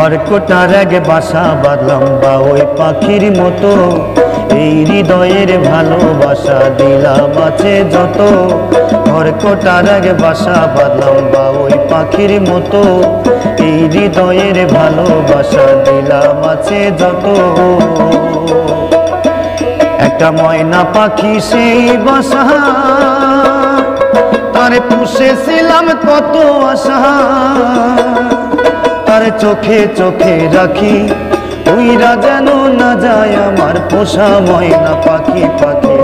খড়কুটার আগে বাসা বাঁধলাম বা ওই পাখির মতো, এই হৃদয়ের ভালোবাসা দিলাম আছে যত। খড়কুটার আগে বাসা বাঁধলাম বা ওই পাখির মতো, এই হৃদয়ের ভালোবাসা দিলাম আছে যত। একটা ময়না পাখি সেই বাসা, তারে পুষেছিলাম কত আশা, তার চোখে চোখে রাখি উইরা যেন না যায় আমার পোষা ময়না পাখি। পাখি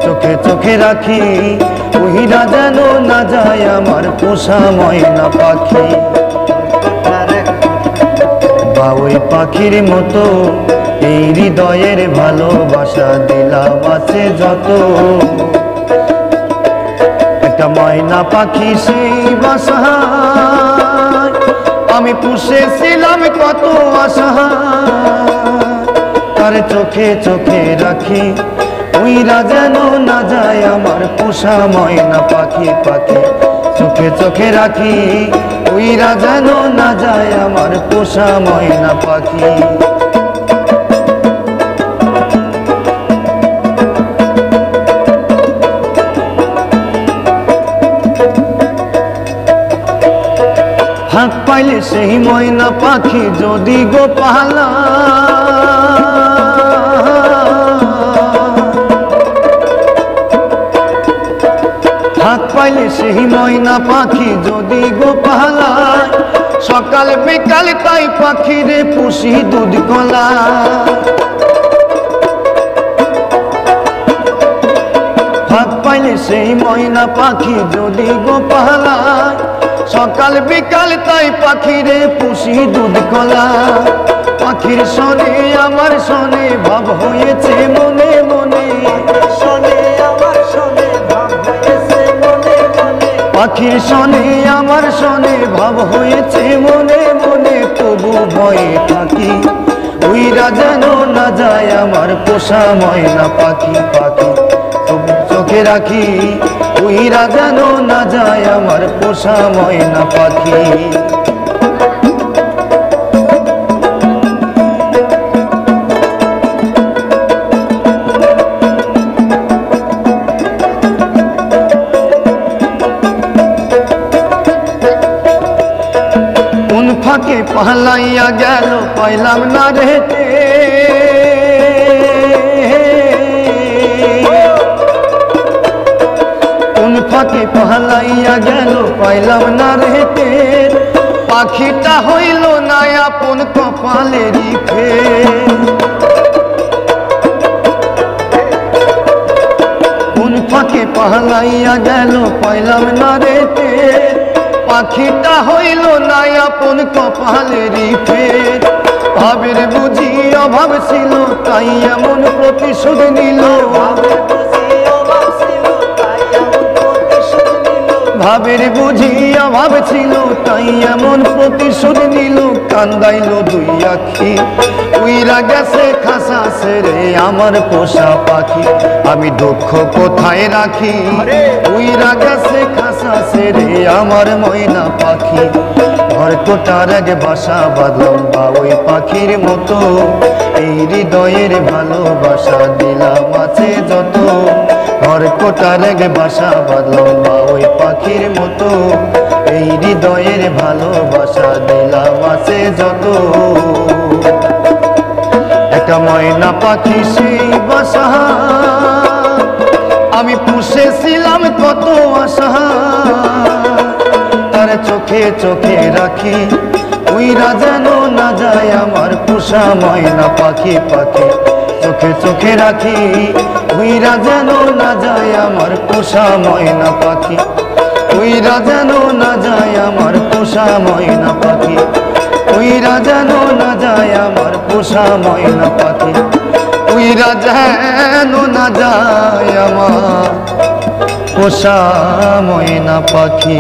চোখে চোখে রাখি উইরা যেন না যায় আমার পোষা ময়না পাখি। বা ওই পাখির মতো এই হৃদয়ের ভালোবাসা দিলাম আছে যত। একটা ময়না পাখি সেই বাসা, আমি পুষেছিলাম কত আশা, তার চোখে চোখে রাখি উইরা যেন না যায় আমার পোষা ময়না পাখি। পাখি চোখে চোখে রাখি উইরা যেন না যায় আমার পোষা ময়না পাখি। ফাঁক পাইলে সেই ময়না পাখি যদি গো পালা, ফাঁক পাইলে সেই ময়না পাখি যদি গো পালা, সকাল বিকাল তাই পাখিরে পুষি দুধ কলা। ফাঁক পাইলে সেই ময়না পাখি যদি গো পালা, সকাল বিকাল তাই পাখিরে পুষি দুধ কলা। পাখির শোনে আমার শোনে ভাব হয়েছে মনে মনে, পাখির শোনে আমার শোনে ভাব হয়েছে মনে মনে। তবু ভয়ে থাকি উইরা যেন না যায় আমার পোষা ময়না পাখি। পাখি তবু চোখে রাখি উইরা যেন না যায় আমার পোষা ময়না পাখি। কোন ফাঁকে পালাইয়া গেল পাইলাম না রেতে, ফাঁকে পালাইয়া গেল পাইলাম না রেতে। পাখিটা হইল না আপন কপালেরই ফের, কোন ফাঁকে পালাইয়া গেল পাইলাম না রেতে। পাখিটা হইল না আপন কপালেরই ফের। ভাবের বুঝি অভাব ছিল তাই এমন প্রতিশোধ নিল, ভাবের বুঝি অভাব ছিল তাই এমন প্রতিশোধ নিল। কান্দাইল দুই আখি উইরা গেছে খাসা ছেড়ে আমার পোষা পাখি। আমি দুঃখ কোথায় রাখি উইরা গেছে খাসা ছেড়ে আমার ময়না পাখি। খড়কুটার আগে বাসা বাঁধলাম বা ওই পাখির মতো, এই হৃদয়ের ভালোবাসা দিলাম আছে যত। খড়কুটার আগে বাসা বাঁধলাম বা ওই পাখির মতো, এই হৃদয়ের ভালোবাসা দিলাম আছে যত। একটা ময়না পাখি সেই বাসা, আমি পুষেছিলাম কত আশা, তার চোখে চোখে রাখি উইরা যেন না যায় আমার পোষা ময়না পাখি। পাখি চোখে চোখে রাখি উইরা যেন না যায় আমার পোষা ময়না পাখি। উইরা যেন না যায় আমার পোষা ময়না পাখি। উইরা যেন না যায় আমার পোষা ময়না পাখি। উইরা যেন না যায় আমার পোষা ময়না পাখি।